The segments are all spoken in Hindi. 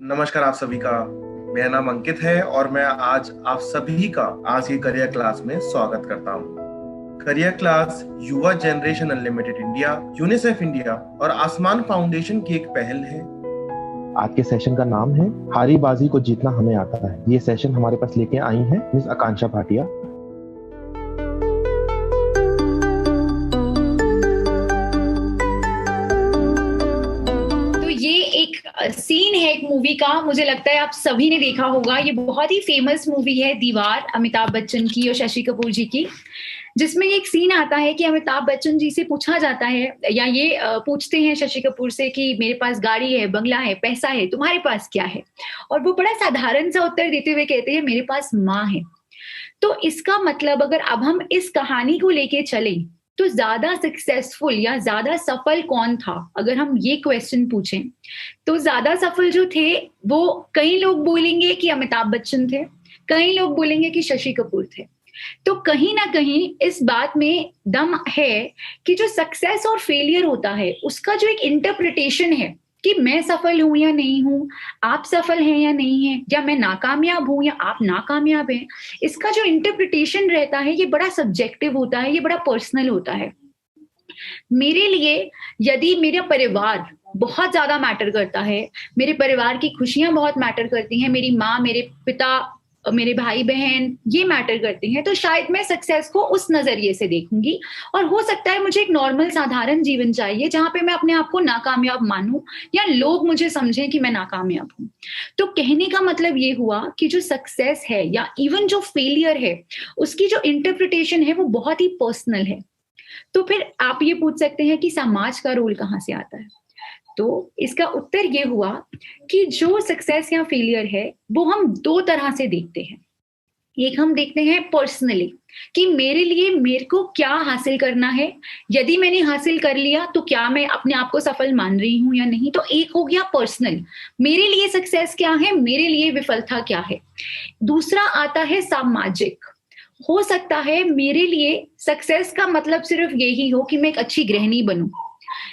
नमस्कार आप सभी का। मेरा नाम अंकित है और मैं आज आप सभी का आज की करियर क्लास में स्वागत करता हूँ। करियर क्लास युवा generation unlimited India, UNICEF India और आसमान फाउंडेशन की एक पहल है। आज के सेशन का नाम है हारी बाजी को जीतना हमें आता है। ये सेशन हमारे पास लेके आई हैं मिस आकांक्षा भाटिया। सीन है एक मूवी का, मुझे लगता है आप सभी ने देखा होगा। ये बहुत ही फेमस मूवी है दीवार, अमिताभ बच्चन की और शशि कपूर जी की, जिसमें एक सीन आता है कि अमिताभ बच्चन जी से पूछा जाता है या ये पूछते हैं शशि कपूर से कि मेरे पास गाड़ी है, बंगला है, पैसा है, तुम्हारे पास क्या है? और वो बड़ा साधारण सा उत्तर देते हुए कहते हैं मेरे पास माँ है। तो इसका मतलब अगर अब हम इस कहानी को लेके चलें तो ज्यादा सक्सेसफुल या ज्यादा सफल कौन था, अगर हम ये क्वेश्चन पूछें तो ज्यादा सफल जो थे वो कई लोग बोलेंगे कि अमिताभ बच्चन थे, कई लोग बोलेंगे कि शशि कपूर थे। तो कहीं ना कहीं इस बात में दम है कि जो सक्सेस और फेलियर होता है उसका जो एक इंटरप्रिटेशन है कि मैं सफल हूं या नहीं हूं, आप सफल हैं या नहीं है, या मैं नाकामयाब हूं या आप नाकामयाब हैं, इसका जो इंटरप्रिटेशन रहता है ये बड़ा सब्जेक्टिव होता है, ये बड़ा पर्सनल होता है। मेरे लिए यदि मेरा परिवार बहुत ज्यादा मैटर करता है, मेरे परिवार की खुशियां बहुत मैटर करती हैं, मेरी माँ, मेरे पिता, मेरे भाई बहन ये मैटर करते हैं, तो शायद मैं सक्सेस को उस नजरिए से देखूंगी। और हो सकता है मुझे एक नॉर्मल साधारण जीवन चाहिए जहां पे मैं अपने आप को नाकामयाब मानूं या लोग मुझे समझें कि मैं नाकामयाब हूं। तो कहने का मतलब ये हुआ कि जो सक्सेस है या इवन जो फेलियर है उसकी जो इंटरप्रिटेशन है वो बहुत ही पर्सनल है। तो फिर आप ये पूछ सकते हैं कि समाज का रोल कहाँ से आता है? तो इसका उत्तर ये हुआ कि जो सक्सेस या फेलियर है वो हम दो तरह से देखते हैं। एक हम देखते हैं पर्सनली कि मेरे लिए मेरे को क्या हासिल करना है, यदि मैंने हासिल कर लिया तो क्या मैं अपने आप को सफल मान रही हूं या नहीं। तो एक हो गया पर्सनल, मेरे लिए सक्सेस क्या है, मेरे लिए विफलता क्या है। दूसरा आता है सामाजिक। हो सकता है मेरे लिए सक्सेस का मतलब सिर्फ यही हो कि मैं एक अच्छी गृहिणी बनूं,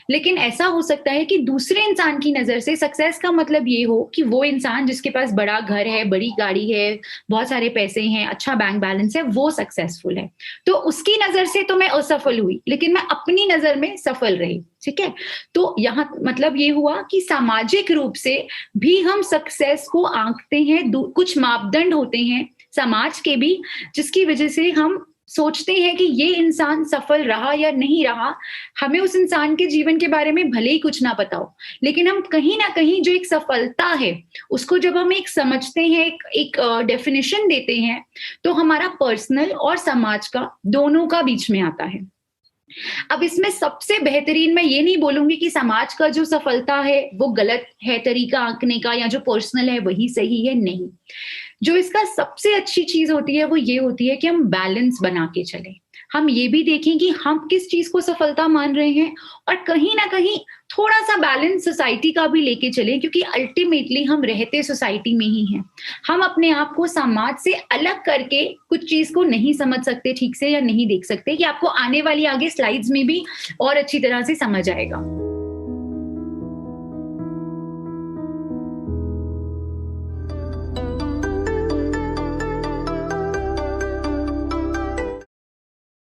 लेकिन ऐसा हो सकता है कि दूसरे इंसान की नजर से सक्सेस का मतलब ये हो कि वो इंसान जिसके पास बड़ा घर है, बड़ी गाड़ी है, बहुत सारे पैसे हैं, अच्छा बैंक बैलेंस है, वो सक्सेसफुल है। तो उसकी नजर से तो मैं असफल हुई, लेकिन मैं अपनी नजर में सफल रही। ठीक है, तो यहाँ मतलब ये हुआ कि सामाजिक रूप से भी हम सक्सेस को आंकते हैं। कुछ मापदंड होते हैं समाज के भी, जिसकी वजह से हम सोचते हैं कि ये इंसान सफल रहा या नहीं रहा। हमें उस इंसान के जीवन के बारे में भले ही कुछ ना पता हो, लेकिन हम कहीं ना कहीं जो एक सफलता है उसको जब हम एक समझते हैं, एक डेफिनेशन देते हैं, तो हमारा पर्सनल और समाज का दोनों का बीच में आता है। अब इसमें सबसे बेहतरीन मैं ये नहीं बोलूंगी कि समाज का जो सफलता है वो गलत है तरीका आंकने का, या जो पर्सनल है वही सही है, नहीं। जो इसका सबसे अच्छी चीज होती है वो ये होती है कि हम बैलेंस बना के चलें। हम ये भी देखें कि हम किस चीज को सफलता मान रहे हैं, और कहीं ना कहीं थोड़ा सा बैलेंस सोसाइटी का भी लेके चलें, क्योंकि अल्टीमेटली हम रहते सोसाइटी में ही हैं। हम अपने आप को समाज से अलग करके कुछ चीज को नहीं समझ सकते ठीक से या नहीं देख सकते। कि आपको आने वाली आगे स्लाइड्स में भी और अच्छी तरह से समझ आएगा।